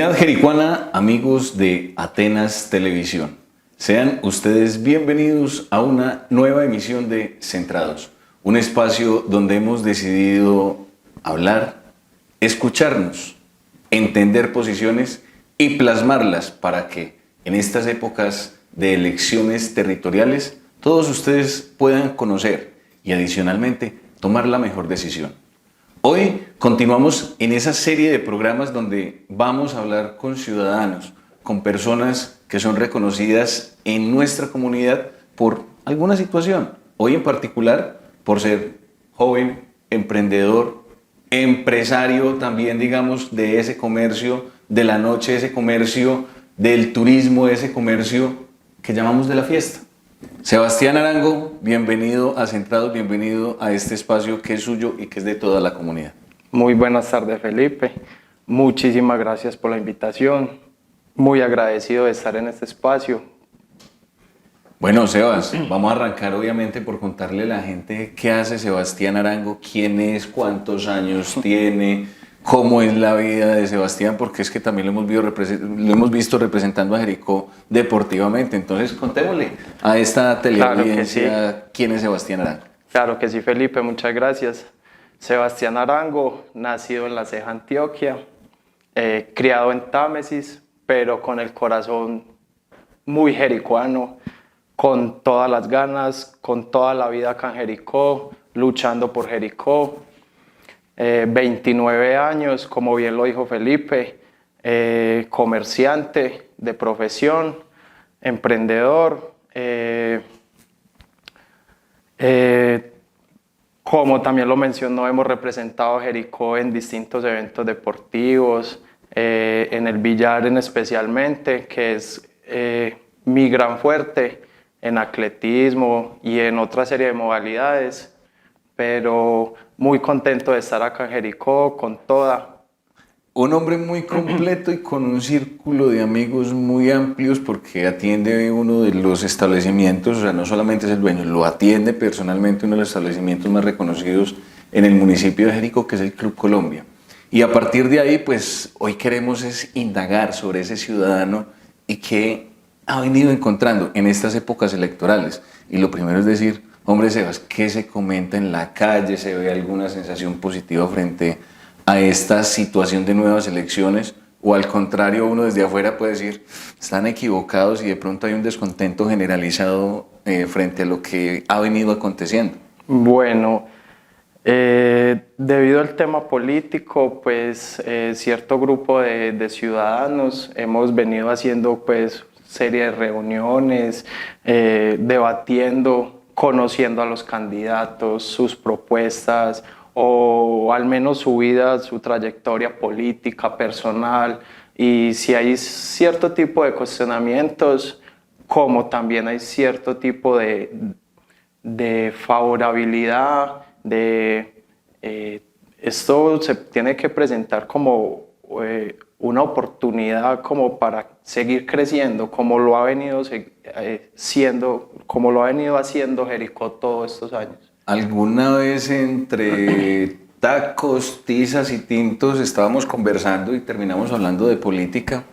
Comunidad jericuana, amigos de Atenas Televisión, sean ustedes bienvenidos a una nueva emisión de Centrados, un espacio donde hemos decidido hablar, escucharnos, entender posiciones y plasmarlas para que en estas épocas de elecciones territoriales todos ustedes puedan conocer y adicionalmente tomar la mejor decisión. Hoy continuamos en esa serie de programas donde vamos a hablar con ciudadanos, con personas que son reconocidas en nuestra comunidad por alguna situación. Hoy en particular por ser joven, emprendedor, empresario también, digamos, de ese comercio, de la noche, ese comercio, del turismo, ese comercio que llamamos de la fiesta. Sebastián Arango, bienvenido a Centrados, bienvenido a este espacio que es suyo y que es de toda la comunidad. Muy buenas tardes, Felipe. Muchísimas gracias por la invitación. Muy agradecido de estar en este espacio. Bueno, Sebas, vamos a arrancar obviamente por contarle a la gente qué hace Sebastián Arango, quién es, cuántos años tiene, cómo es la vida de Sebastián, porque es que también lo hemos visto representando a Jericó deportivamente. Entonces, contémosle a esta teleaudiencia claro quién es Sebastián Arango. Claro que sí, Felipe, muchas gracias. Sebastián Arango, nacido en La Ceja, Antioquia, criado en Támesis, pero con el corazón muy jericuano, con todas las ganas, con toda la vida acá en Jericó, luchando por Jericó. 29 años, como bien lo dijo Felipe, comerciante de profesión, emprendedor, como también lo mencionó, hemos representado a Jericó en distintos eventos deportivos, en el billar especialmente, que es mi gran fuerte, en atletismo y en otra serie de modalidades, pero muy contento de estar acá en Jericó con toda. Un hombre muy completo y con un círculo de amigos muy amplios porque atiende uno de los establecimientos, o sea, no solamente es el dueño, lo atiende personalmente uno de los establecimientos más reconocidos en el municipio de Jericó, que es el Club Colombia. Y a partir de ahí, pues, hoy queremos es indagar sobre ese ciudadano y qué ha venido encontrando en estas épocas electorales. Y lo primero es decir, hombre Sebas, ¿qué se comenta en la calle? ¿Se ve alguna sensación positiva frente a esta situación de nuevas elecciones? O al contrario, uno desde afuera puede decir, están equivocados y de pronto hay un descontento generalizado frente a lo que ha venido aconteciendo. Bueno, debido al tema político, pues cierto grupo de ciudadanos hemos venido haciendo pues serie de reuniones, debatiendo, conociendo a los candidatos, sus propuestas o al menos su vida, su trayectoria política, personal, y si hay cierto tipo de cuestionamientos, como también hay cierto tipo de favorabilidad, esto se tiene que presentar como una oportunidad como para seguir creciendo, como lo ha venido haciendo Jericó todos estos años. ¿Alguna vez entre tacos, tizas y tintos estábamos conversando y terminamos hablando de política?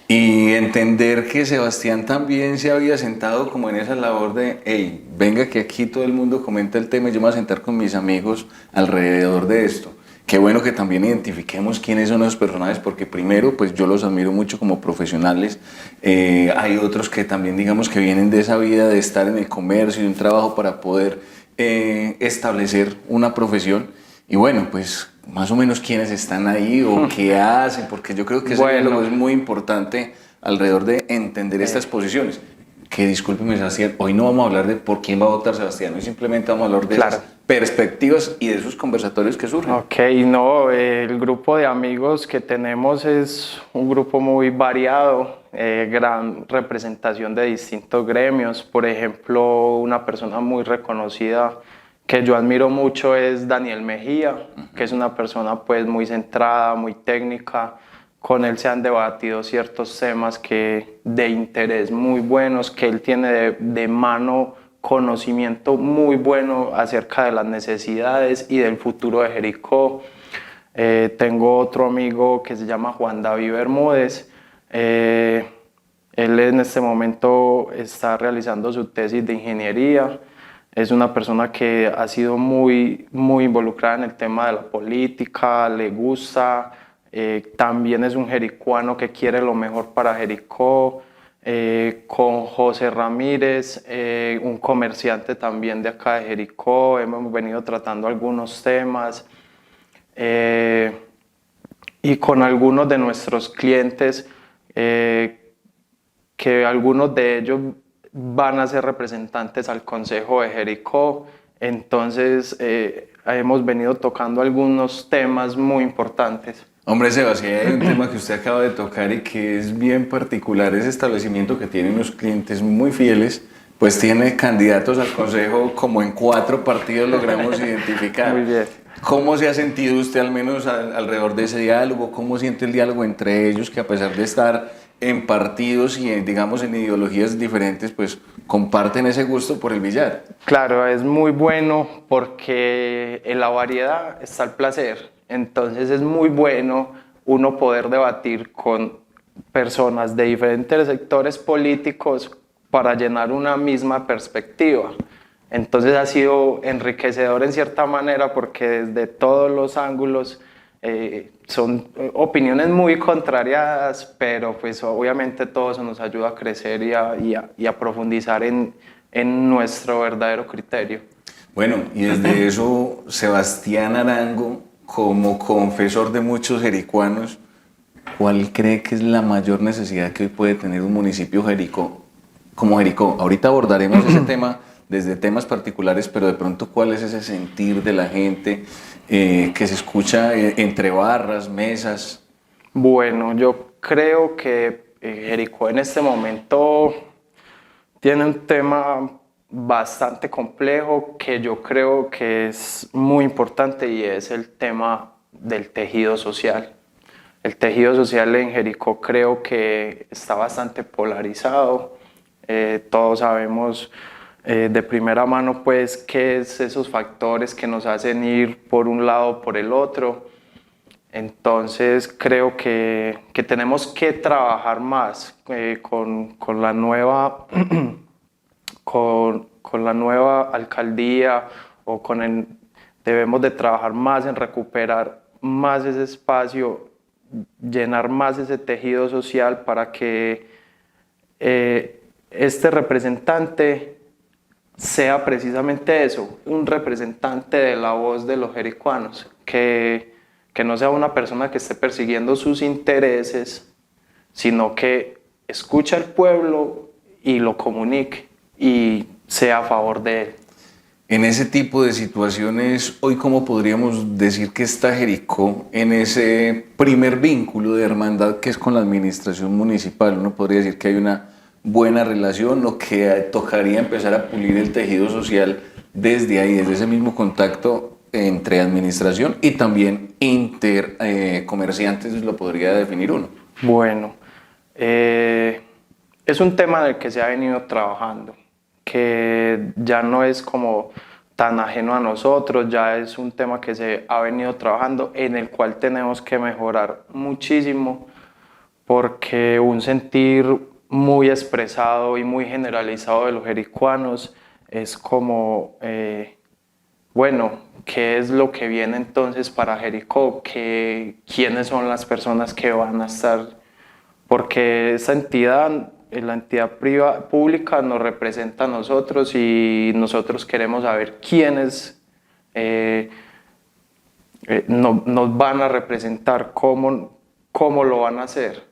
Y entender que Sebastián también se había sentado como en esa labor de, hey, venga que aquí todo el mundo comenta el tema y yo me voy a sentar con mis amigos alrededor de esto. Qué bueno que también identifiquemos quiénes son esos personajes, porque primero, pues yo los admiro mucho como profesionales. Hay otros que también, digamos, que vienen de esa vida de estar en el comercio y un trabajo para poder establecer una profesión. Y bueno, pues más o menos quiénes están ahí o qué hacen, porque yo creo que ese diálogo es muy importante alrededor de entender estas posiciones. Que discúlpeme, Sebastián, hoy no vamos a hablar de por quién va a votar Sebastián, hoy simplemente vamos a hablar de esas perspectivas y de esos conversatorios que surgen. Ok, no, el grupo de amigos que tenemos es un grupo muy variado, gran representación de distintos gremios. Por ejemplo, una persona muy reconocida que yo admiro mucho es Daniel Mejía, que es una persona pues muy centrada, muy técnica. Con él se han debatido ciertos temas de interés muy buenos, que él tiene de mano conocimiento muy bueno acerca de las necesidades y del futuro de Jericó. Tengo otro amigo que se llama Juan David Bermúdez. Él en este momento está realizando su tesis de ingeniería. Es una persona que ha sido muy involucrada en el tema de la política, le gusta, también es un jericuano que quiere lo mejor para Jericó. Con José Ramírez, un comerciante también de acá de Jericó, hemos venido tratando algunos temas. Y con algunos de nuestros clientes, que algunos de ellos van a ser representantes al Consejo de Jericó. Entonces hemos venido tocando algunos temas muy importantes. Hombre, Sebastián, hay un tema que usted acaba de tocar y que es bien particular. Ese establecimiento que tiene unos clientes muy fieles, pues tiene candidatos al consejo como en 4 partidos logramos identificar. Muy bien. ¿Cómo se ha sentido usted al menos alrededor de ese diálogo? ¿Cómo siente el diálogo entre ellos que a pesar de estar en partidos y digamos en ideologías diferentes, pues comparten ese gusto por el billar? Claro, es muy bueno porque en la variedad está el placer. Entonces es muy bueno uno poder debatir con personas de diferentes sectores políticos para llenar una misma perspectiva. Entonces ha sido enriquecedor en cierta manera porque desde todos los ángulos son opiniones muy contrariadas, pero pues obviamente todo eso nos ayuda a crecer y a profundizar en nuestro verdadero criterio. Bueno, y desde eso, Sebastián Arango, como confesor de muchos jericuanos, ¿cuál cree que es la mayor necesidad que hoy puede tener un municipio como Jericó? Ahorita abordaremos ese tema desde temas particulares, pero de pronto, ¿cuál es ese sentir de la gente que se escucha entre barras, mesas? Bueno, yo creo que Jericó en este momento tiene un tema bastante complejo que yo creo que es muy importante y es el tema del tejido social. El tejido social en Jericó creo que está bastante polarizado. Todos sabemos de primera mano pues qué es esos factores que nos hacen ir por un lado o por el otro. Entonces creo que tenemos que trabajar más con la nueva con la nueva alcaldía o debemos de trabajar más en recuperar más ese espacio, llenar más ese tejido social para que este representante sea precisamente eso, un representante de la voz de los jericuanos, que no sea una persona que esté persiguiendo sus intereses, sino que escuche al pueblo y lo comunique y sea a favor de él. En ese tipo de situaciones, hoy cómo podríamos decir que está Jericó en ese primer vínculo de hermandad que es con la administración municipal. Uno podría decir que hay una buena relación o que tocaría empezar a pulir el tejido social desde ahí, desde ese mismo contacto entre administración y también intercomerciantes, lo podría definir uno. Bueno, es un tema del que se ha venido trabajando, que ya no es como tan ajeno a nosotros, ya es un tema que se ha venido trabajando, en el cual tenemos que mejorar muchísimo, porque un sentir muy expresado y muy generalizado de los jericuanos es como, bueno, ¿qué es lo que viene entonces para Jericó? ¿Quiénes son las personas que van a estar? Porque esa entidad, la entidad pública nos representa a nosotros y nosotros queremos saber quiénes nos van a representar, cómo lo van a hacer.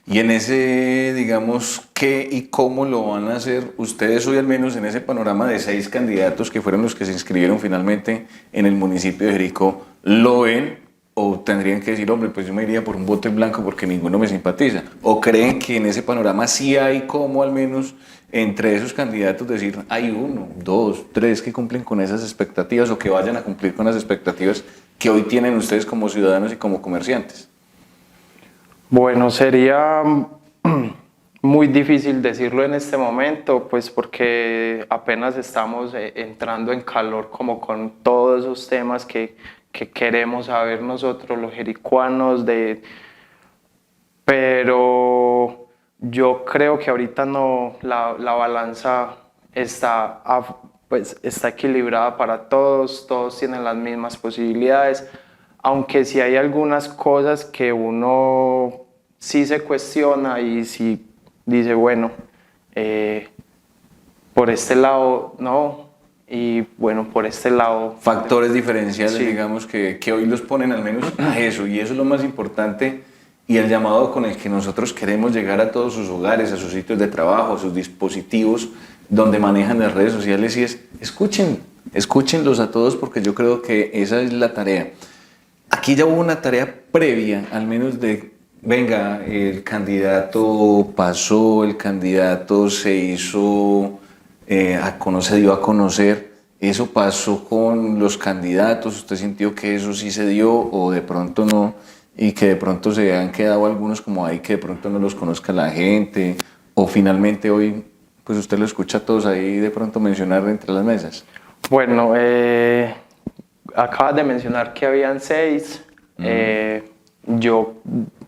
Y en ese, digamos, qué y cómo lo van a hacer, ustedes hoy al menos en ese panorama de 6 candidatos que fueron los que se inscribieron finalmente en el municipio de Jericó, ¿lo ven o tendrían que decir, hombre, pues yo me iría por un voto en blanco porque ninguno me simpatiza? ¿O creen que en ese panorama sí hay como al menos entre esos candidatos decir, hay 1, 2, 3 que cumplen con esas expectativas o que vayan a cumplir con las expectativas que hoy tienen ustedes como ciudadanos y como comerciantes? Bueno, sería muy difícil decirlo en este momento, pues porque apenas estamos entrando en calor como con todos esos temas que que queremos saber nosotros los jericuanos, pero yo creo que ahorita no, la balanza está, pues, está equilibrada para todos, todos tienen las mismas posibilidades, aunque sí hay algunas cosas que uno sí se cuestiona y sí dice, bueno, por este lado no, y bueno, por este lado... Factores diferenciales, Sí. digamos, que hoy los ponen al menos a eso, y eso es lo más importante, y el llamado con el que nosotros queremos llegar a todos sus hogares, a sus sitios de trabajo, a sus dispositivos donde manejan las redes sociales, y es escúchenlos a todos, porque yo creo que esa es la tarea. Aquí ya hubo una tarea previa, al menos de, venga, el candidato pasó, el candidato se hizo, se dio a conocer, eso pasó con los candidatos, ¿usted sintió que eso sí se dio o de pronto no? Y que de pronto se han quedado algunos como ahí que de pronto no los conozca la gente, o finalmente hoy, pues usted lo escucha a todos ahí de pronto mencionar entre las mesas. Bueno, acabas de mencionar que habían 6, yo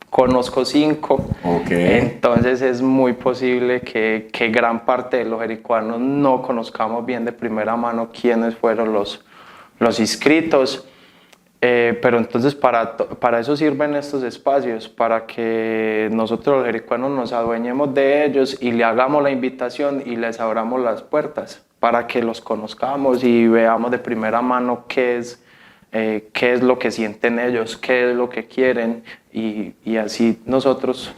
conozco 5, Ok. entonces es muy posible que gran parte de los jericuanos no conozcamos bien de primera mano quiénes fueron los inscritos. Pero entonces para eso sirven estos espacios, para que nosotros los jericuanos nos adueñemos de ellos y le hagamos la invitación y les abramos las puertas para que los conozcamos y veamos de primera mano qué es lo que sienten ellos, qué es lo que quieren y así nosotros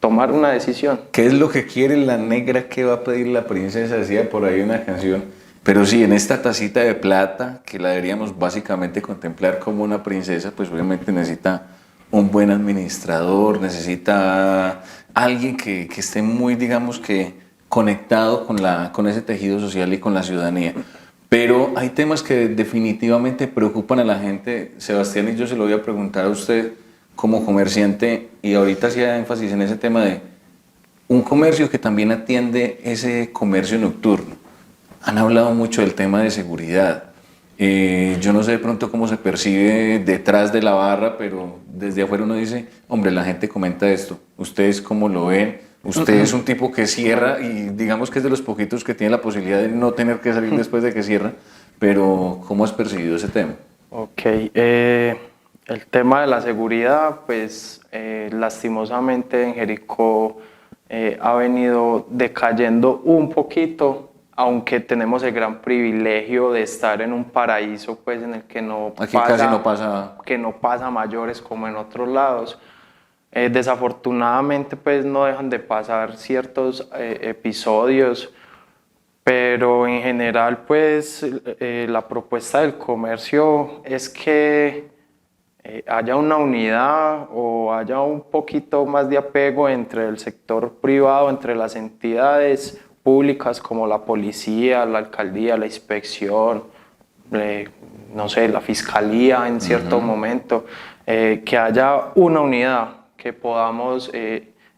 tomar una decisión. ¿Qué es lo que quiere la negra que va a pedir la princesa? Decía por ahí una canción. Pero sí, en esta tacita de plata, que la deberíamos básicamente contemplar como una princesa, pues obviamente necesita un buen administrador, necesita alguien que esté muy, digamos que, conectado con ese tejido social y con la ciudadanía. Pero hay temas que definitivamente preocupan a la gente. Sebastián, y yo se lo voy a preguntar a usted como comerciante, y ahorita hacía énfasis en ese tema de un comercio que también atiende ese comercio nocturno. Han hablado mucho del tema de seguridad. Yo no sé de pronto cómo se percibe detrás de la barra, pero desde afuera uno dice, hombre, la gente comenta esto. ¿Ustedes cómo lo ven? Usted es un tipo que cierra y digamos que es de los poquitos que tiene la posibilidad de no tener que salir después de que cierra, pero ¿cómo has percibido ese tema? Ok, el tema de la seguridad, pues lastimosamente en Jericó ha venido decayendo un poquito, aunque tenemos el gran privilegio de estar en un paraíso pues en el que Aquí casi no pasa. que no pasa mayores como en otros lados. Desafortunadamente pues no dejan de pasar ciertos episodios, pero en general pues la propuesta del comercio es que haya una unidad o haya un poquito más de apego entre el sector privado, entre las entidades públicas como la policía, la alcaldía, la inspección, no sé, la fiscalía en cierto momento, que haya una unidad, que podamos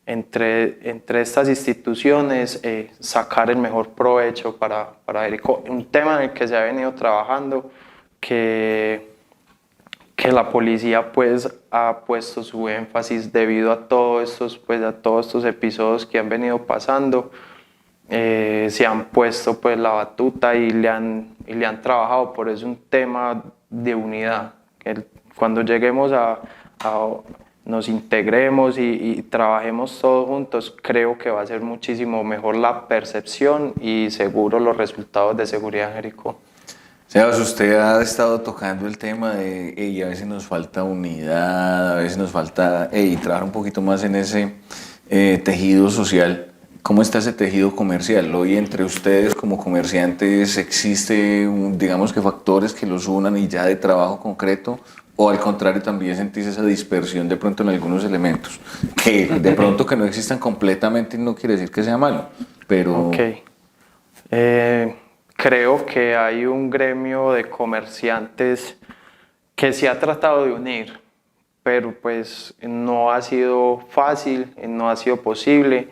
entre estas instituciones sacar el mejor provecho para Jericó. Un tema en el que se ha venido trabajando, que la policía pues ha puesto su énfasis debido a todos estos episodios que han venido pasando. Se han puesto pues la batuta y le han trabajado, por eso es un tema de unidad, que cuando lleguemos nos integremos y trabajemos todos juntos, creo que va a ser muchísimo mejor la percepción y seguro los resultados de seguridad en Jericó. Sebas, usted ha estado tocando el tema de, a veces nos falta unidad, a veces nos falta trabajar un poquito más en ese tejido social. ¿Cómo está ese tejido comercial? Hoy entre ustedes como comerciantes existe, digamos que factores que los unan y ya de trabajo concreto, o al contrario también sentís esa dispersión de pronto en algunos elementos, que de pronto que no existan completamente no quiere decir que sea malo, pero... Okay. Creo que hay un gremio de comerciantes que se ha tratado de unir, pero pues no ha sido fácil, no ha sido posible,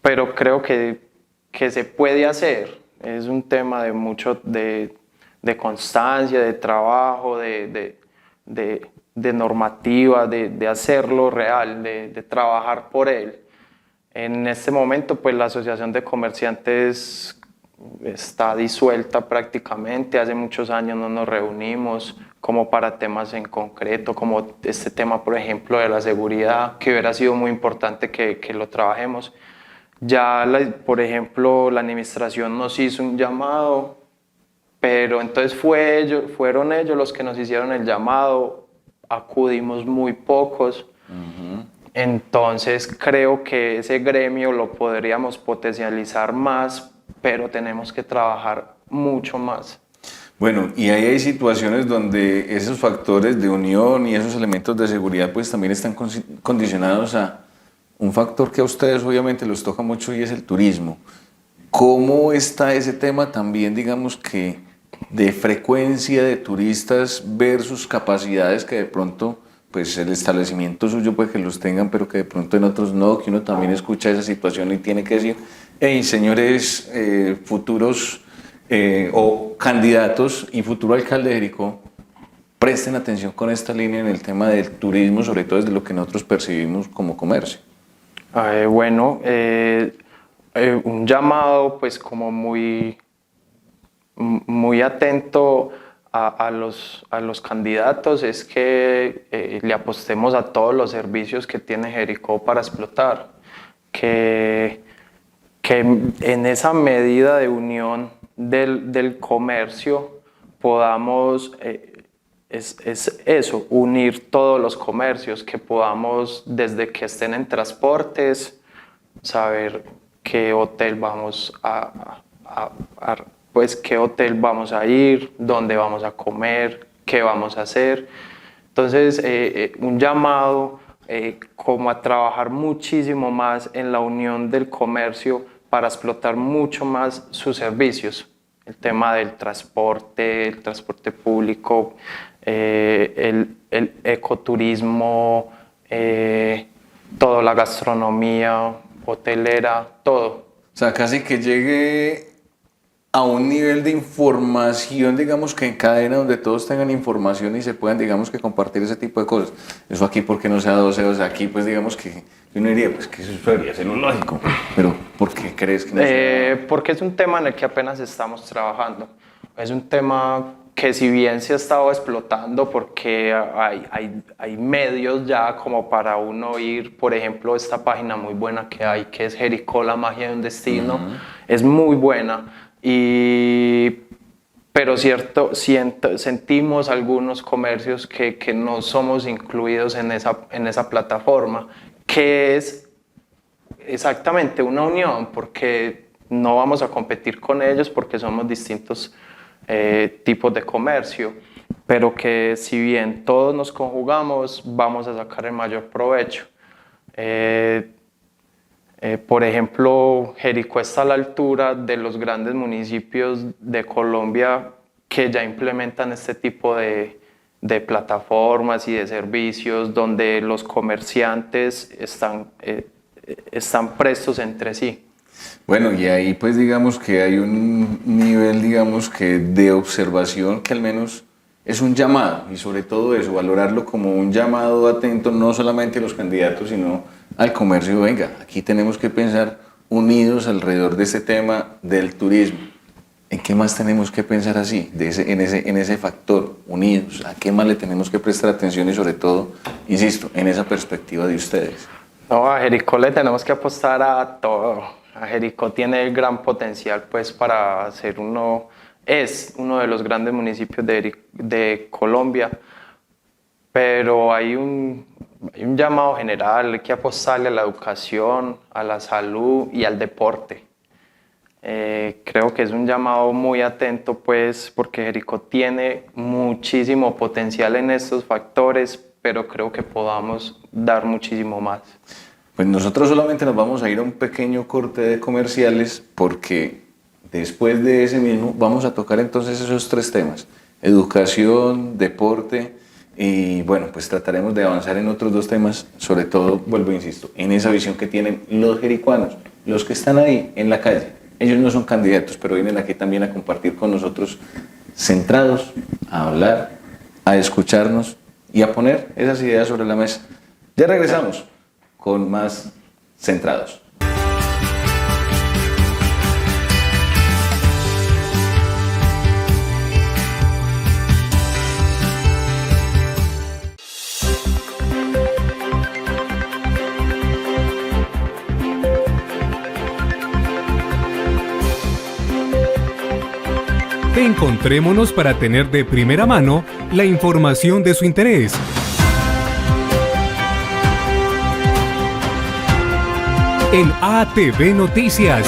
pero creo que se puede hacer. Es un tema de de constancia, de trabajo, de normativa, de hacerlo real, de trabajar por él. En este momento, pues la Asociación de Comerciantes está disuelta prácticamente. Hace muchos años no nos reunimos como para temas en concreto, como este tema, por ejemplo, de la seguridad, que hubiera sido muy importante que lo trabajemos. Ya, por ejemplo, la administración nos hizo un llamado, pero entonces fueron ellos los que nos hicieron el llamado, acudimos muy pocos. Entonces creo que ese gremio lo podríamos potencializar más, pero tenemos que trabajar mucho más. Bueno, y ahí hay situaciones donde esos factores de unión y esos elementos de seguridad pues también están condicionados a un factor que a ustedes obviamente los toca mucho y es el turismo. ¿Cómo está ese tema también, digamos que, de frecuencia de turistas versus capacidades que de pronto, pues el establecimiento suyo puede que los tengan, pero que de pronto en otros no, que uno también escucha esa situación y tiene que decir, hey, señores futuros o candidatos y futuro alcalde de Jericó, presten atención con esta línea en el tema del turismo, sobre todo desde lo que nosotros percibimos como comercio? Un llamado pues como muy atento a los candidatos es que le apostemos a todos los servicios que tiene Jericó para explotar, que en esa medida de unión del comercio podamos, es eso, unir todos los comercios, que podamos desde que estén en transportes saber qué hotel vamos pues qué hotel vamos a ir, dónde vamos a comer, qué vamos a hacer. Entonces, un llamado como a trabajar muchísimo más en la unión del comercio para explotar mucho más sus servicios. El tema del transporte, el transporte público, el ecoturismo, toda la gastronomía, hotelera, todo. O sea, casi que llegue a un nivel de información, digamos que en cadena, donde todos tengan información y se puedan, digamos que compartir ese tipo de cosas. Eso aquí, ¿por qué no sea 12? O sea, aquí pues digamos que uno diría, pues que eso debería ser lo lógico, pero ¿por qué crees que no sea? Porque es un tema en el que apenas estamos trabajando. Es un tema que si bien se ha estado explotando porque hay medios ya como para uno ir, por ejemplo, esta página muy buena que hay, que es Jericó, la magia de un destino, es muy buena. Pero sentimos algunos comercios que no somos incluidos en esa plataforma, que es exactamente una unión, porque no vamos a competir con ellos porque somos distintos tipos de comercio, pero que si bien todos nos conjugamos, vamos a sacar el mayor provecho. Por ejemplo, Jericó está a la altura de los grandes municipios de Colombia que ya implementan este tipo de plataformas y de servicios donde los comerciantes están prestos entre sí. Bueno, y ahí pues digamos que hay un nivel, digamos que de observación que al menos es un llamado, y sobre todo eso, valorarlo como un llamado atento no solamente a los candidatos, sino al comercio. Venga, aquí tenemos que pensar unidos alrededor de este tema del turismo. ¿En qué más tenemos que pensar así? En ese factor, unidos. ¿A qué más le tenemos que prestar atención? Y sobre todo, insisto, en esa perspectiva de ustedes. No, a Jericó le tenemos que apostar a todo. A Jericó tiene el gran potencial pues para ser es uno de los grandes municipios de Colombia, pero hay un llamado general, hay que apostarle a la educación, a la salud y al deporte. Creo que es un llamado muy atento pues porque Jericó tiene muchísimo potencial en estos factores, pero creo que podamos dar muchísimo más. Pues nosotros solamente nos vamos a ir a un pequeño corte de comerciales porque después de ese mismo vamos a tocar entonces esos tres temas: educación, deporte y bueno, pues trataremos de avanzar en otros dos temas, sobre todo, vuelvo e insisto, en esa visión que tienen los jericuanos, los que están ahí en la calle. Ellos no son candidatos, pero vienen aquí también a compartir con nosotros centrados a hablar, a escucharnos y a poner esas ideas sobre la mesa. Ya regresamos con más Centrados. Encontrémonos para tener de primera mano la información de su interés. En ATV Noticias.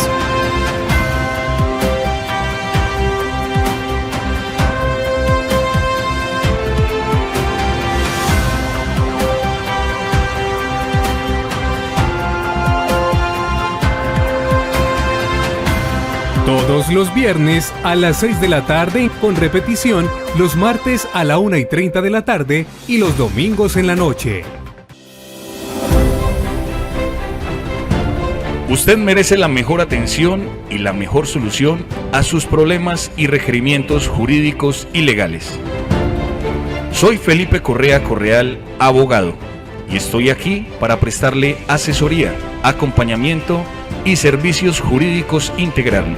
Todos los viernes a las 6 de la tarde, con repetición los martes a la 1:30 de la tarde y los domingos en la noche. Usted merece la mejor atención y la mejor solución a sus problemas y requerimientos jurídicos y legales. Soy Felipe Correa Correal, abogado, y estoy aquí para prestarle asesoría, acompañamiento y servicios jurídicos integrales,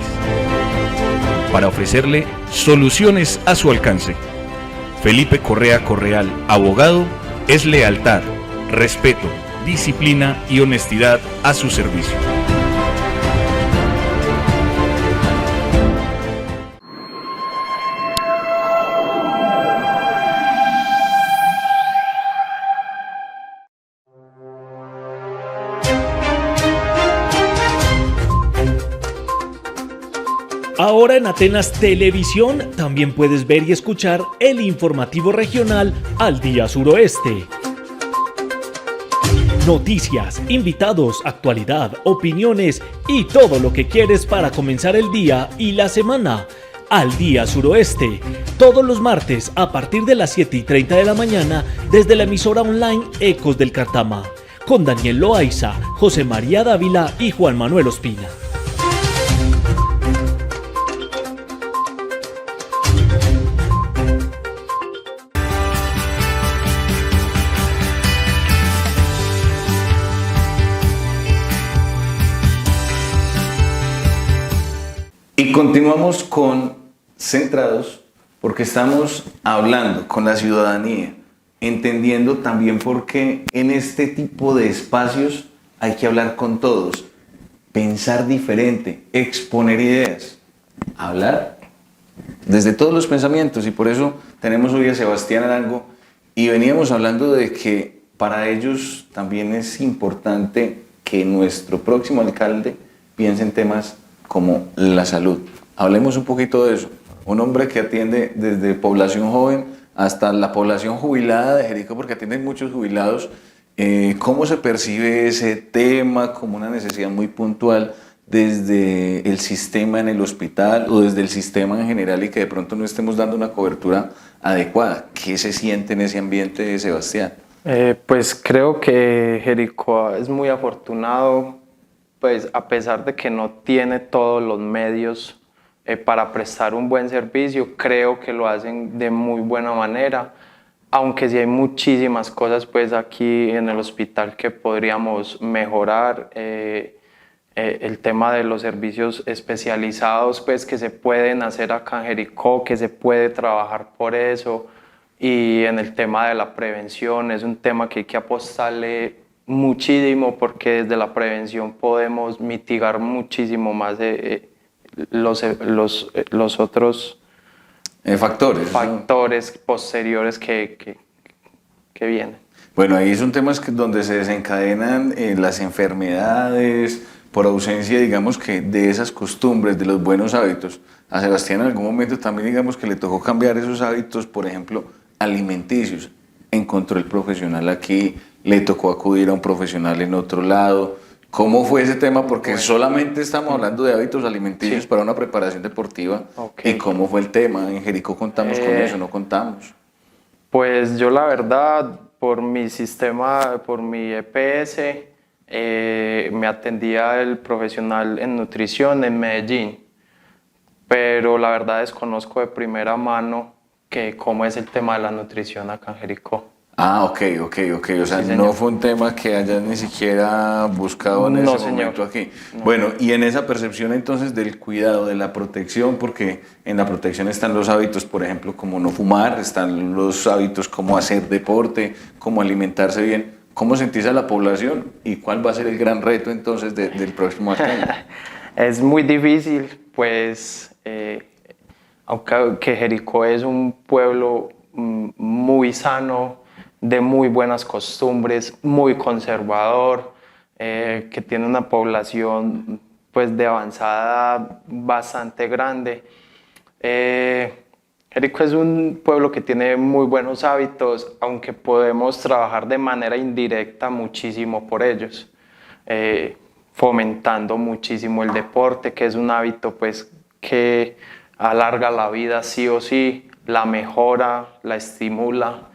para ofrecerle soluciones a su alcance. Felipe Correa Correal, abogado, es lealtad, respeto, disciplina y honestidad a su servicio. Ahora en Atenas Televisión también puedes ver y escuchar el informativo regional Al Día Suroeste. Noticias, invitados, actualidad, opiniones y todo lo que quieres para comenzar el día y la semana. Al Día Suroeste, todos los martes a partir de las 7:30 de la mañana desde la emisora online Ecos del Cartama, con Daniel Loaiza, José María Dávila y Juan Manuel Ospina. Y continuamos con Centrados porque estamos hablando con la ciudadanía, entendiendo también por qué en este tipo de espacios hay que hablar con todos, pensar diferente, exponer ideas, hablar desde todos los pensamientos. Y por eso tenemos hoy a Sebastián Arango y veníamos hablando de que para ellos también es importante que nuestro próximo alcalde piense en temas como la salud. Hablemos un poquito de eso. Un hombre que atiende desde población joven hasta la población jubilada de Jericó, porque atienden muchos jubilados. ¿Cómo se percibe ese tema como una necesidad muy puntual desde el sistema en el hospital o desde el sistema en general y que de pronto no estemos dando una cobertura adecuada? ¿Qué se siente en ese ambiente, Sebastián? Pues creo que Jericó es muy afortunado, pues a pesar de que no tiene todos los medios para prestar un buen servicio, creo que lo hacen de muy buena manera, aunque sí hay muchísimas cosas pues aquí en el hospital que podríamos mejorar. El tema de los servicios especializados pues que se pueden hacer acá en Jericó, que se puede trabajar por eso, y en el tema de la prevención es un tema que hay que apostarle muchísimo porque desde la prevención podemos mitigar muchísimo más los otros factores posteriores que vienen. Bueno, ahí son temas donde se desencadenan las enfermedades por ausencia, digamos que de esas costumbres, de los buenos hábitos. A Sebastián en algún momento también digamos que le tocó cambiar esos hábitos, por ejemplo, alimenticios. Encontró el profesional aquí, le tocó acudir a un profesional en otro lado. ¿Cómo fue ese tema? Porque solamente estamos hablando de hábitos alimenticios para una preparación deportiva. ¿Y cómo fue el tema? ¿En Jericó contamos con eso? ¿No contamos? Pues yo la verdad, por mi sistema, por mi EPS, me atendía el profesional en nutrición en Medellín. pero la verdad desconozco de primera mano cómo es el tema de la nutrición acá en Jericó. Ah, ok. O sea, Sí, no señor. fue un tema que hayas ni siquiera buscado en No, ese señor. momento aquí. No. Bueno, y en esa percepción entonces del cuidado, de la protección, porque en la protección están los hábitos, por ejemplo, como no fumar, están los hábitos como hacer deporte, como alimentarse bien. ¿Cómo sentís a la población y cuál va a ser el gran reto entonces del próximo alcalde? Es muy difícil, pues, aunque que Jericó es un pueblo muy sano, de muy buenas costumbres, muy conservador, que tiene una población pues de avanzada bastante grande. Jericó es un pueblo que tiene muy buenos hábitos, aunque podemos trabajar de manera indirecta muchísimo por ellos, fomentando muchísimo el deporte, que es un hábito pues que alarga la vida sí o sí, la mejora, la estimula.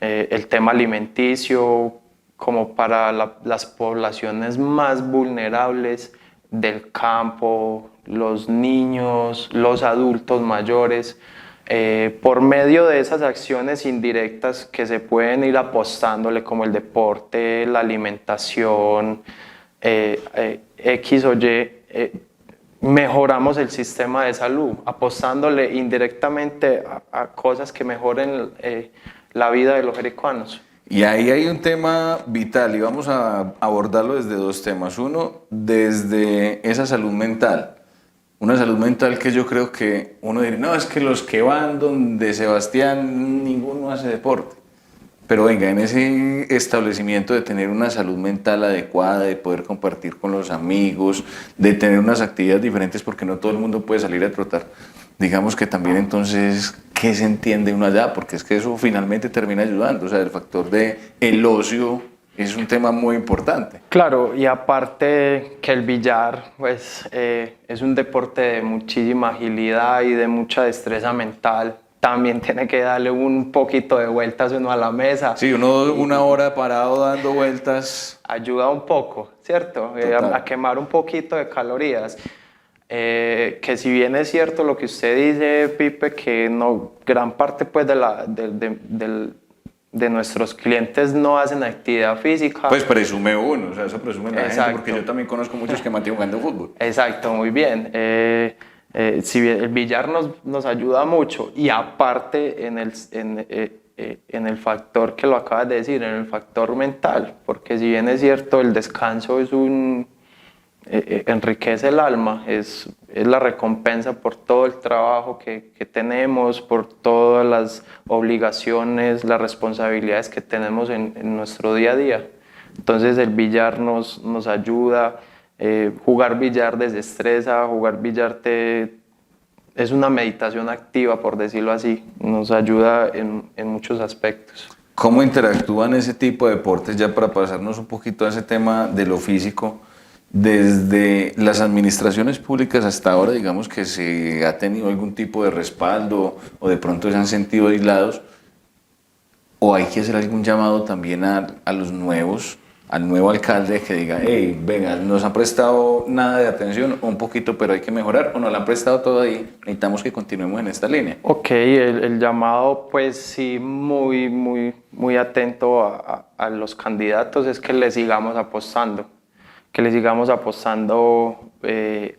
El tema alimenticio, como para las poblaciones más vulnerables del campo, los niños, los adultos mayores, por medio de esas acciones indirectas que se pueden ir apostándole, como el deporte, la alimentación, X o Y, mejoramos el sistema de salud, apostándole indirectamente a cosas que mejoren la vida de los jericuanos. Y ahí hay un tema vital y vamos a abordarlo desde dos temas. Uno, desde esa salud mental. Una salud mental que yo creo que uno diría, no, es que los que van donde Sebastián, ninguno hace deporte. Pero venga, en ese establecimiento de tener una salud mental adecuada, de poder compartir con los amigos, de tener unas actividades diferentes, porque no todo el mundo puede salir a trotar. Digamos que también entonces, ¿qué se entiende uno allá? Porque es que eso finalmente termina ayudando. O sea, el factor de el ocio es un tema muy importante. Claro, y aparte que el billar pues, es un deporte de muchísima agilidad y de mucha destreza mental. También tiene que darle un poquito de vueltas uno a la mesa. Sí, uno una hora parado dando vueltas. Ayuda un poco, ¿cierto? A quemar un poquito de calorías. Que si bien es cierto lo que usted dice, Pipe, que no, gran parte pues, de nuestros clientes no hacen actividad física. Pues presume uno, o sea, eso presume la Exacto. gente, porque yo también conozco muchos que mantienen jugando fútbol. Exacto, muy bien. Si bien el billar nos ayuda mucho y aparte en el factor que lo acabas de decir, en el factor mental, porque si bien es cierto el descanso es enriquece el alma, es la recompensa por todo el trabajo que tenemos, por todas las obligaciones, las responsabilidades que tenemos en nuestro día a día. Entonces el billar nos ayuda. Jugar billar desestresa, jugar billar es una meditación activa, por decirlo así, nos ayuda en muchos aspectos. ¿Cómo interactúan ese tipo de deportes, ya para pasarnos un poquito a ese tema de lo físico, desde las administraciones públicas hasta ahora? Digamos que se ha tenido algún tipo de respaldo o de pronto se han sentido aislados, o hay que hacer algún llamado también a los nuevos, al nuevo alcalde, que diga, hey, venga, nos han prestado nada de atención, un poquito, pero hay que mejorar, o nos la han prestado todo ahí, necesitamos que continuemos en esta línea. Ok, el llamado, pues sí, muy atento a los candidatos, es que le sigamos apostando,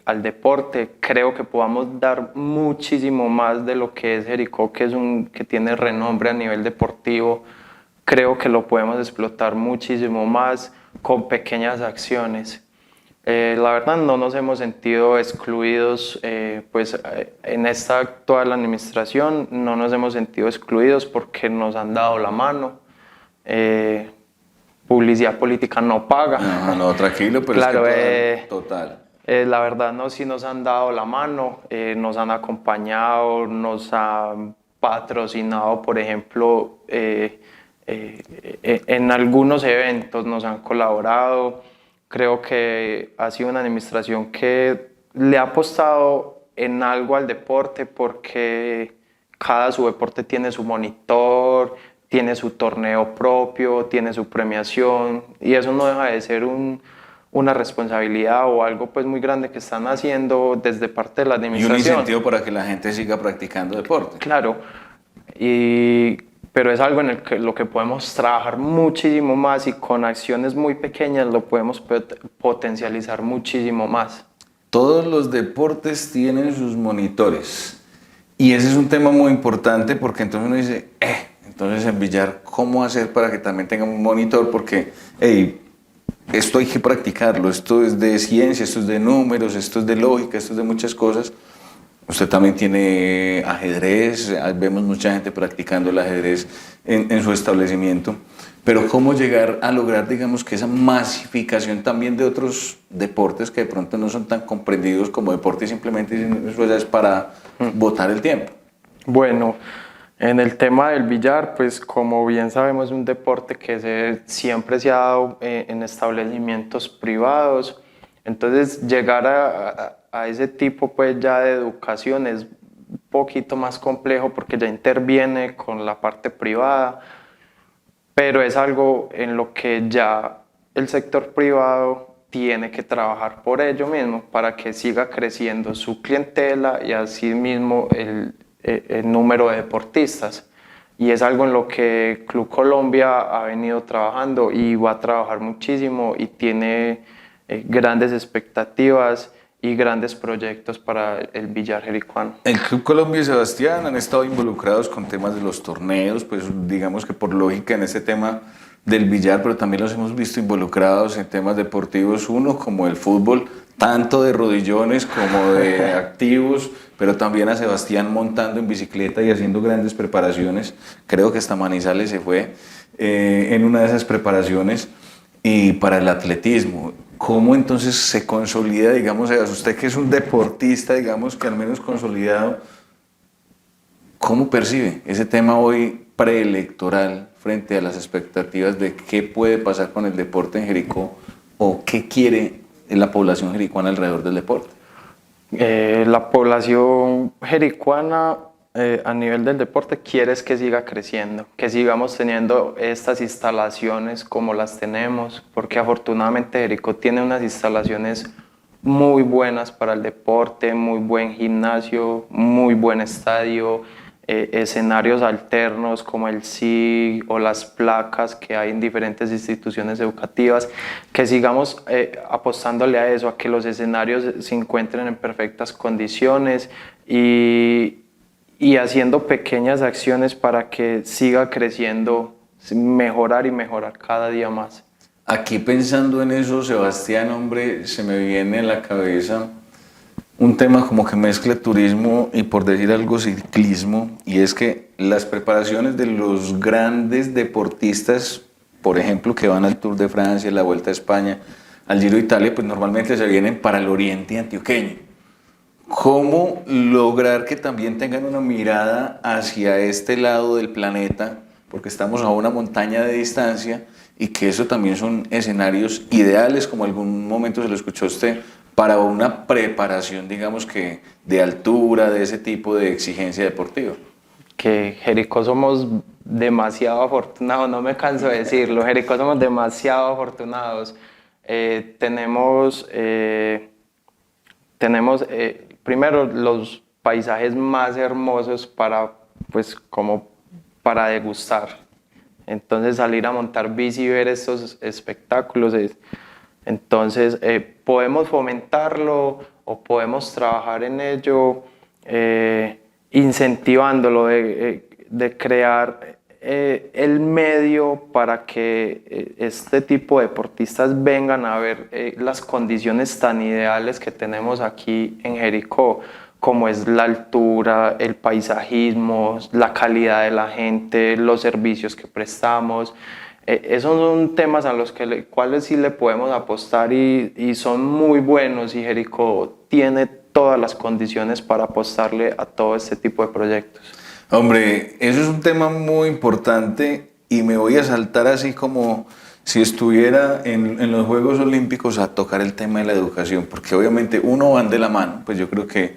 al deporte. Creo que podamos dar muchísimo más de lo que es Jericó, que tiene renombre a nivel deportivo. Creo que lo podemos explotar muchísimo más con pequeñas acciones. La verdad no nos hemos sentido excluidos, en esta actual administración no nos hemos sentido excluidos porque nos han dado la mano. Publicidad política no paga. No, tranquilo, pero claro, es que total. La verdad no, sí nos han dado la mano, nos han acompañado, nos han patrocinado, por ejemplo, en algunos eventos nos han colaborado. Creo que ha sido una administración que le ha apostado en algo al deporte, porque cada su deporte tiene su monitor, tiene su torneo propio, tiene su premiación, y eso no deja de ser un una responsabilidad o algo pues muy grande que están haciendo desde parte de la Y un administración. incentivo para que la gente siga practicando deporte. Claro, pero es algo en el que lo que podemos trabajar muchísimo más y con acciones muy pequeñas lo podemos potencializar muchísimo más. Todos los deportes tienen sus monitores y ese es un tema muy importante porque entonces uno dice, entonces en billar, ¿cómo hacer para que también tenga un monitor? Porque, esto hay que practicarlo, esto es de ciencia, esto es de números, esto es de lógica, esto es de muchas cosas. Usted también tiene ajedrez, vemos mucha gente practicando el ajedrez en su establecimiento, pero ¿cómo llegar a lograr, digamos, que esa masificación también de otros deportes que de pronto no son tan comprendidos como deporte y simplemente eso ya es para botar el tiempo? Bueno, en el tema del billar, pues como bien sabemos es un deporte que siempre se ha dado en establecimientos privados, entonces llegar a ese tipo pues ya de educación es un poquito más complejo porque ya interviene con la parte privada, pero es algo en lo que ya el sector privado tiene que trabajar por ello mismo para que siga creciendo su clientela y así mismo el número de deportistas. Y es algo en lo que Club Colombia ha venido trabajando y va a trabajar muchísimo y tiene grandes expectativas y grandes proyectos para el billar jericuano. El Club Colombia y Sebastián han estado involucrados con temas de los torneos, pues digamos que por lógica en este tema del billar, pero también los hemos visto involucrados en temas deportivos, uno como el fútbol, tanto de rodillones como de activos, pero también a Sebastián montando en bicicleta y haciendo grandes preparaciones. Creo que hasta Manizales se fue en una de esas preparaciones. Y para el atletismo, ¿cómo entonces se consolida, digamos, usted que es un deportista, digamos, que al menos consolidado, cómo percibe ese tema hoy preelectoral frente a las expectativas de qué puede pasar con el deporte en Jericó o qué quiere la población jericuana alrededor del deporte? La población jericuana a nivel del deporte quiere que siga creciendo, que sigamos teniendo estas instalaciones como las tenemos, porque afortunadamente Jericó tiene unas instalaciones muy buenas para el deporte, muy buen gimnasio, muy buen estadio, escenarios alternos como el SIG o las placas que hay en diferentes instituciones educativas, que sigamos apostándole a eso, a que los escenarios se encuentren en perfectas condiciones y haciendo pequeñas acciones para que siga creciendo, mejorar y mejorar cada día más. Aquí pensando en eso, Sebastián, hombre, se me viene a la cabeza un tema como que mezcla turismo y, por decir algo, ciclismo, y es que las preparaciones de los grandes deportistas, por ejemplo, que van al Tour de Francia, la Vuelta a España, al Giro de Italia, pues normalmente se vienen para el oriente antioqueño. ¿Cómo lograr que también tengan una mirada hacia este lado del planeta? Porque estamos a una montaña de distancia y que eso también son escenarios ideales, como algún momento se lo escuchó usted, para una preparación, digamos que de altura, de ese tipo de exigencia deportiva. Que Jericó somos demasiado afortunados, no me canso de decirlo, Jericó somos demasiado afortunados. Tenemos primero los paisajes más hermosos para degustar. Entonces salir a montar bici y ver estos espectáculos entonces podemos fomentarlo o podemos trabajar en ello incentivándolo de crear el medio para que este tipo de deportistas vengan a ver las condiciones tan ideales que tenemos aquí en Jericó, como es la altura, el paisajismo, la calidad de la gente, los servicios que prestamos. Esos son temas a los cuales sí le podemos apostar y son muy buenos, y Jericó tiene todas las condiciones para apostarle a todo este tipo de proyectos. Hombre, eso es un tema muy importante y me voy a saltar así como si estuviera en los Juegos Olímpicos a tocar el tema de la educación, porque obviamente uno van de la mano, pues yo creo que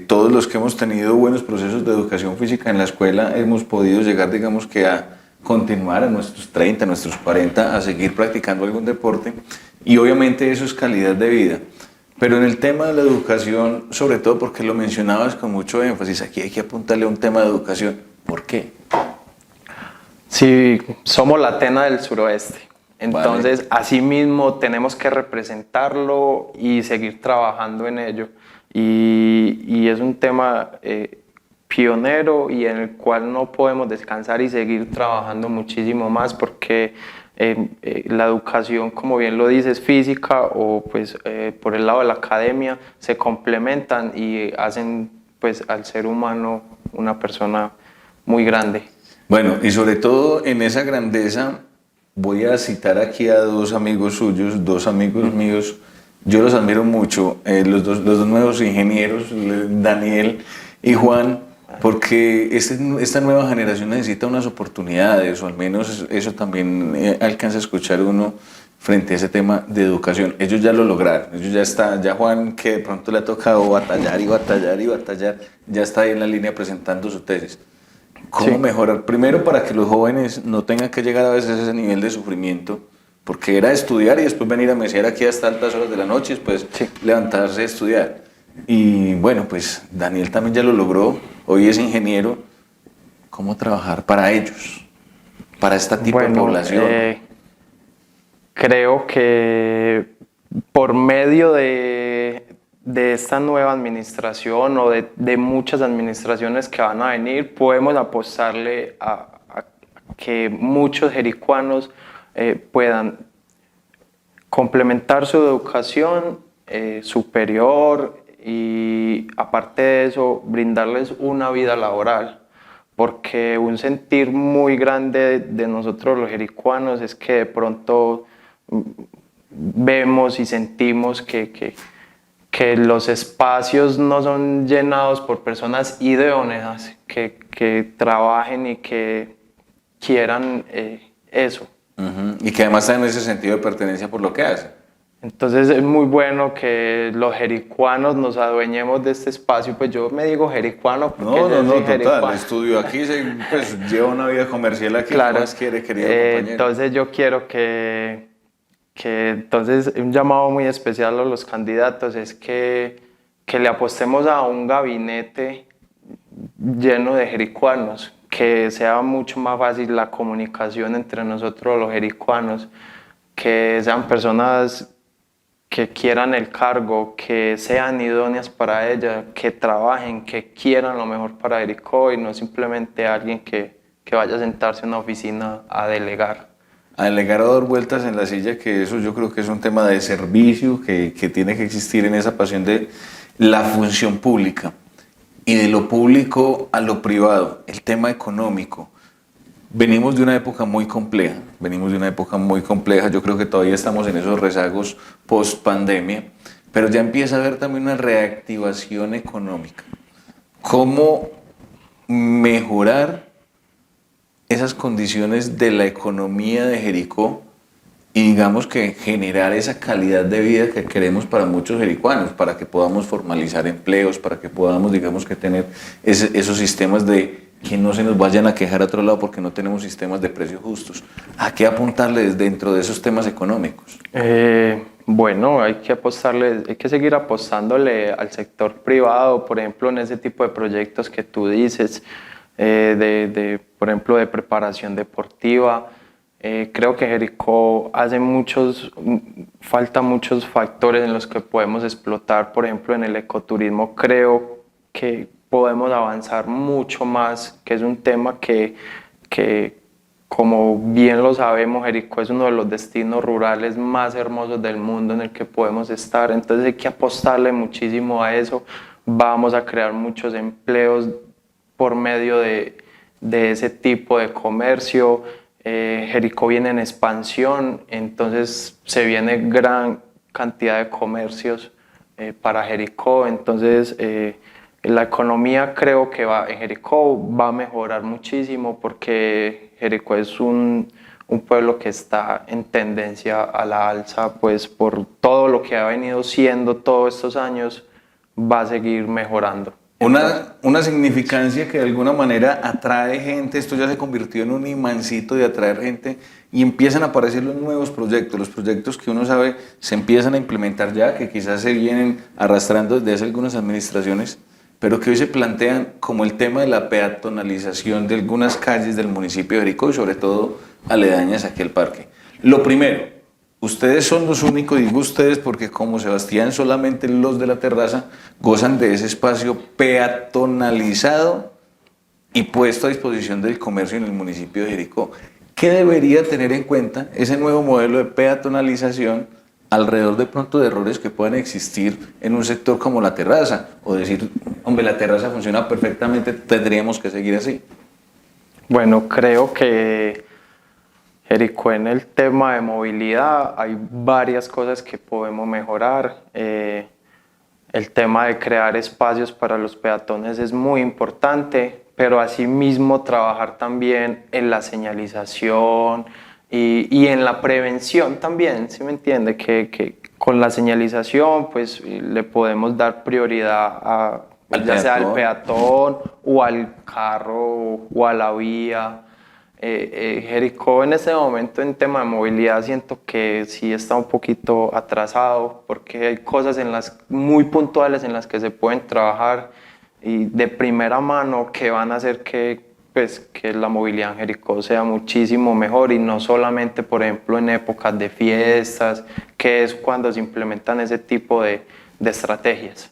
todos los que hemos tenido buenos procesos de educación física en la escuela hemos podido llegar, digamos que a continuar a nuestros 30, a nuestros 40, a seguir practicando algún deporte, y obviamente eso es calidad de vida. Pero en el tema de la educación, sobre todo porque lo mencionabas con mucho énfasis, aquí hay que apuntarle a un tema de educación. ¿Por qué? Sí, somos la Atena del suroeste. Entonces, Vale. así mismo tenemos que representarlo y seguir trabajando en ello. Y es un tema pionero y en el cual no podemos descansar y seguir trabajando muchísimo más porque la educación, como bien lo dices, física o pues por el lado de la academia, se complementan y hacen pues al ser humano una persona muy grande. Bueno, y sobre todo en esa grandeza, voy a citar aquí a dos amigos suyos, dos amigos míos, yo los admiro mucho, los dos nuevos ingenieros, Daniel y Juan, porque esta nueva generación necesita unas oportunidades, o al menos eso también alcanza a escuchar uno frente a ese tema de educación. Ellos ya lo lograron, ellos ya está, ya Juan, que de pronto le ha tocado batallar y batallar y batallar, ya está ahí en la línea presentando su tesis. ¿Cómo Sí. mejorar? Primero, para que los jóvenes no tengan que llegar a veces a ese nivel de sufrimiento, porque era estudiar y después venir a mesear aquí hasta altas horas de la noche y después Sí. levantarse a estudiar. Y bueno, pues Daniel también ya lo logró, hoy es ingeniero. ¿Cómo trabajar para ellos? Para este tipo de población. Creo que por medio de esta nueva administración o de muchas administraciones que van a venir, podemos apostarle a que muchos jericuanos puedan complementar su educación superior y aparte de eso brindarles una vida laboral, porque un sentir muy grande de nosotros los jericuanos es que de pronto vemos y sentimos que los espacios no son llenados por personas idóneas que trabajen y que quieran eso. Ujú. Y que además están en ese sentido de pertenencia por lo que hacen. Entonces es muy bueno que los jericuanos nos adueñemos de este espacio. Pues yo me digo jericuano porque yo soy Total. jericuano. Estudio aquí, pues lleva una vida comercial aquí. Claro. ¿Qué más quiere, querido compañero? Entonces yo quiero entonces un llamado muy especial a los candidatos es que le apostemos a un gabinete lleno de jericuanos, que sea mucho más fácil la comunicación entre nosotros los jericuanos, que sean personas que quieran el cargo, que sean idóneas para ella, que trabajen, que quieran lo mejor para Jericó y no simplemente alguien que vaya a sentarse en una oficina a delegar. A delegar a dar vueltas en la silla, que eso yo creo que es un tema de servicio que tiene que existir en esa pasión de la función pública y de lo público a lo privado, el tema económico. Venimos de una época muy compleja, yo creo que todavía estamos en esos rezagos post pandemia, pero ya empieza a haber también una reactivación económica. ¿Cómo mejorar esas condiciones de la economía de Jericó y digamos que generar esa calidad de vida que queremos para muchos jericuanos, para que podamos formalizar empleos, para que podamos, digamos, que tener esos sistemas de que no se nos vayan a quejar a otro lado porque no tenemos sistemas de precios justos? ¿A qué apuntarles dentro de esos temas económicos? Bueno, hay que seguir apostándole al sector privado, por ejemplo, en ese tipo de proyectos que tú dices, por ejemplo, de preparación deportiva. Creo que Jericó falta muchos factores en los que podemos explotar. Por ejemplo, en el ecoturismo creo que podemos avanzar mucho más, que es un tema que como bien lo sabemos, Jericó es uno de los destinos rurales más hermosos del mundo en el que podemos estar. Entonces hay que apostarle muchísimo a eso. Vamos a crear muchos empleos por medio de ese tipo de comercio. Jericó viene en expansión, entonces se viene gran cantidad de comercios para Jericó. Entonces la economía creo que en Jericó va a mejorar muchísimo porque Jericó es un pueblo que está en tendencia a la alza, pues por todo lo que ha venido siendo todos estos años va a seguir mejorando. Una significancia que de alguna manera atrae gente, esto ya se convirtió en un imancito de atraer gente y empiezan a aparecer los proyectos que uno sabe se empiezan a implementar ya, que quizás se vienen arrastrando desde hace algunas administraciones, pero que hoy se plantean como el tema de la peatonalización de algunas calles del municipio de Jericó y sobre todo aledañas aquí al parque. Lo primero, ustedes son los únicos, digo ustedes porque como Sebastián solamente los de la terraza gozan de ese espacio peatonalizado y puesto a disposición del comercio en el municipio de Jericó. ¿Qué debería tener en cuenta ese nuevo modelo de peatonalización alrededor de pronto de errores que puedan existir en un sector como la terraza? O decir, hombre, la terraza funciona perfectamente, tendríamos que seguir así. Bueno, creo que Jericó, en el tema de movilidad hay varias cosas que podemos mejorar. El tema de crear espacios para los peatones es muy importante, pero asimismo trabajar también en la señalización y en la prevención también, ¿sí me entiende? Que con la señalización pues le podemos dar prioridad ya sea al peatón o al carro o a la vía. Jericó en este momento en tema de movilidad siento que sí está un poquito atrasado porque hay cosas muy puntuales en las que se pueden trabajar y de primera mano que van a hacer que la movilidad en Jericó sea muchísimo mejor y no solamente, por ejemplo, en épocas de fiestas, que es cuando se implementan ese tipo de estrategias.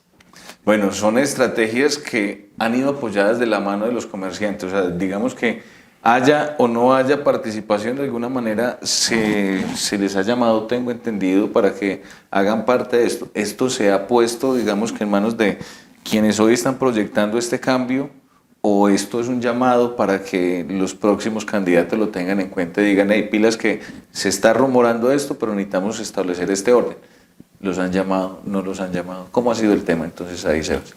Bueno, son estrategias que han ido apoyadas de la mano de los comerciantes, o sea, digamos que haya o no haya participación, de alguna manera se les ha llamado, tengo entendido, para que hagan parte de esto. Esto se ha puesto, digamos que en manos de quienes hoy están proyectando este cambio, o esto es un llamado para que los próximos candidatos lo tengan en cuenta y digan, hey, pilas que se está rumorando esto, pero necesitamos establecer este orden. ¿Los han llamado? ¿No los han llamado? ¿Cómo ha sido el tema entonces ahí, Sebas?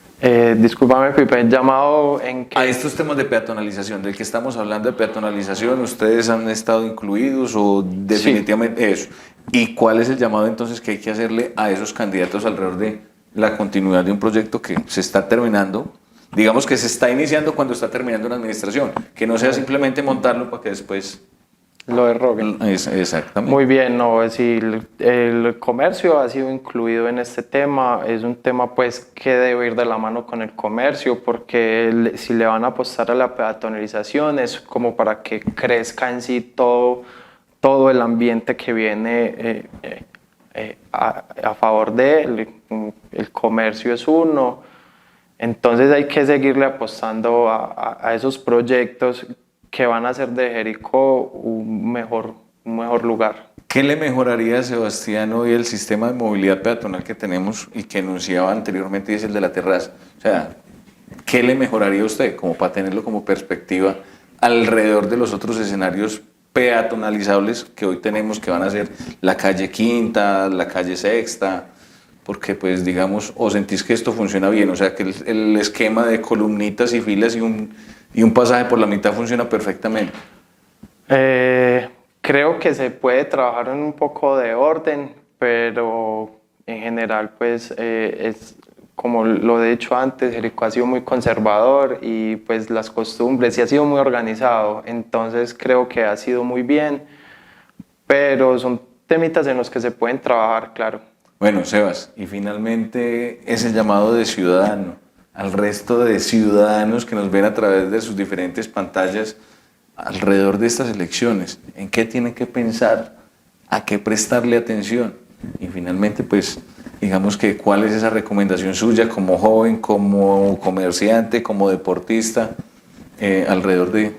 Discúlpame, Pipe, llamado en que... A estos temas de peatonalización, del que estamos hablando de peatonalización, ¿ustedes han estado incluidos o definitivamente sí? Eso? ¿Y cuál es el llamado entonces que hay que hacerle a esos candidatos alrededor de la continuidad de un proyecto que se está terminando? Digamos que se está iniciando cuando está terminando una administración, que no sea simplemente montarlo para que después... Lo derroguen. Exactamente. Muy bien, no, es decir, el comercio ha sido incluido en este tema, es un tema pues que debe ir de la mano con el comercio porque si le van a apostar a la peatonalización es como para que crezca en sí todo el ambiente que viene a favor de él. El comercio es uno, entonces hay que seguirle apostando a esos proyectos que van a hacer de Jericó un mejor lugar. ¿Qué le mejoraría a Sebastián hoy el sistema de movilidad peatonal que tenemos y que enunciaba anteriormente, y es el de la terraza? O sea, ¿qué le mejoraría a usted como para tenerlo como perspectiva alrededor de los otros escenarios peatonalizables que hoy tenemos, que van a ser la calle Quinta, la calle Sexta? Porque pues digamos, o sentís que esto funciona bien, o sea que el esquema de columnitas y filas y un pasaje por la mitad funciona perfectamente. Creo que se puede trabajar en un poco de orden, pero en general pues es como lo he dicho antes, Jericó ha sido muy conservador y pues las costumbres y ha sido muy organizado, entonces creo que ha sido muy bien, pero son temitas en los que se pueden trabajar, claro. Bueno, Sebas, y finalmente ese llamado de ciudadano al resto de ciudadanos que nos ven a través de sus diferentes pantallas alrededor de estas elecciones, en qué tienen que pensar, a qué prestarle atención y finalmente pues digamos que cuál es esa recomendación suya como joven, como comerciante, como deportista alrededor de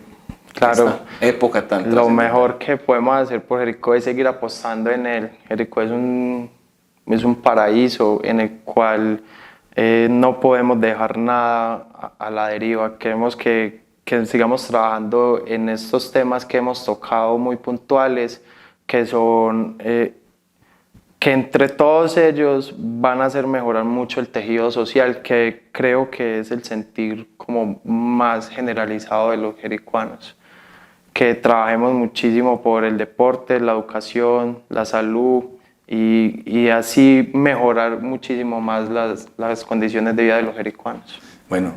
esta época tan lo mejor que podemos hacer por Jericó es seguir apostando en él. Jericó es un paraíso en el cual no podemos dejar nada a la deriva. Queremos que sigamos trabajando en estos temas que hemos tocado muy puntuales, que son que entre todos ellos van a hacer mejorar mucho el tejido social, que creo que es el sentir como más generalizado de los jericuanos. Que trabajemos muchísimo por el deporte, la educación, la salud, y así mejorar muchísimo más las condiciones de vida de los jericuanos. Bueno,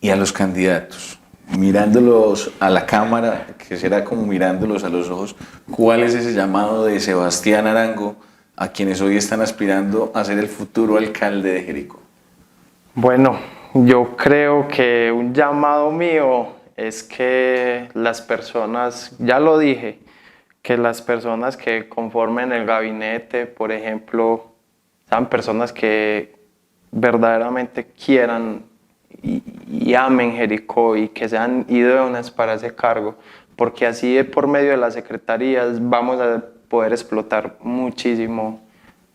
y a los candidatos, mirándolos a la cámara, que será como mirándolos a los ojos, ¿cuál es ese llamado de Sebastián Arango a quienes hoy están aspirando a ser el futuro alcalde de Jericó? Bueno, yo creo que un llamado mío es que las personas, ya lo dije, que las personas que conformen el gabinete, por ejemplo, sean personas que verdaderamente quieran y amen Jericó y que sean idóneas para ese cargo, porque así por medio de las secretarías vamos a poder explotar muchísimo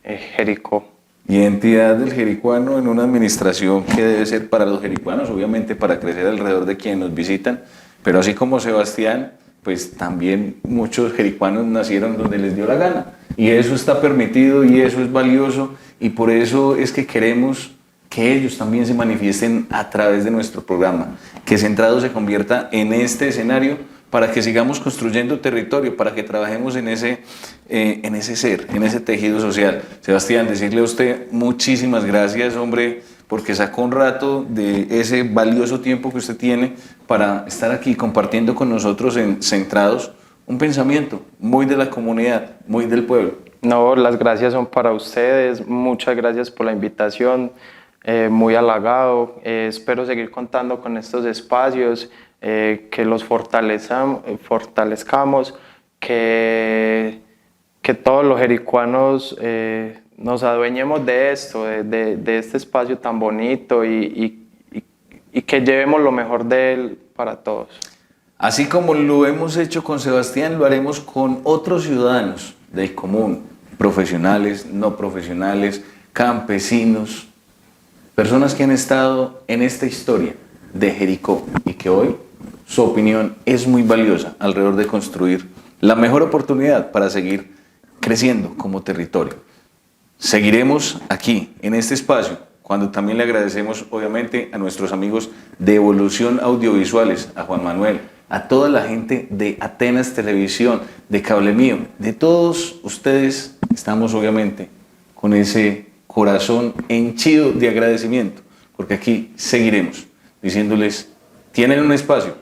Jericó. Identidad del jericuano en una administración que debe ser para los jericuanos, obviamente para crecer alrededor de quienes nos visitan, pero así como Sebastián, pues también muchos jericuanos nacieron donde les dio la gana y eso está permitido y eso es valioso y por eso es que queremos que ellos también se manifiesten a través de nuestro programa, que Centrados se convierta en este escenario para que sigamos construyendo territorio, para que trabajemos en ese ser, en ese tejido social. Sebastián, decirle a usted muchísimas gracias, hombre, porque sacó un rato de ese valioso tiempo que usted tiene para estar aquí compartiendo con nosotros en Centrados un pensamiento muy de la comunidad, muy del pueblo. No, las gracias son para ustedes, muchas gracias por la invitación, muy halagado, espero seguir contando con estos espacios, que los fortalezcamos, que todos los jericuanos nos adueñemos de esto, de este espacio tan bonito y que llevemos lo mejor de él para todos. Así como lo hemos hecho con Sebastián, lo haremos con otros ciudadanos del común, profesionales, no profesionales, campesinos, personas que han estado en esta historia de Jericó y que hoy su opinión es muy valiosa alrededor de construir la mejor oportunidad para seguir creciendo como territorio. Seguiremos aquí, en este espacio, cuando también le agradecemos obviamente a nuestros amigos de Evolución Audiovisuales, a Juan Manuel, a toda la gente de Atenas Televisión, de Cable Mío, de todos ustedes. Estamos obviamente con ese corazón henchido de agradecimiento, porque aquí seguiremos diciéndoles, tienen un espacio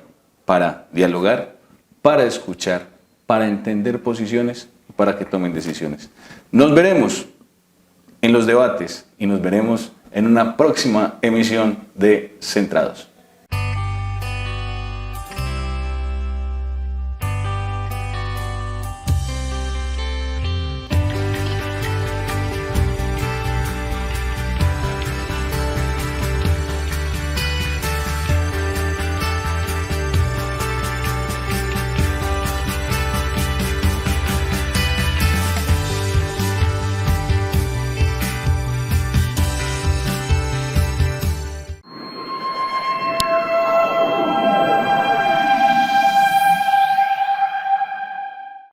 para dialogar, para escuchar, para entender posiciones y para que tomen decisiones. Nos veremos en los debates y nos veremos en una próxima emisión de Centrados.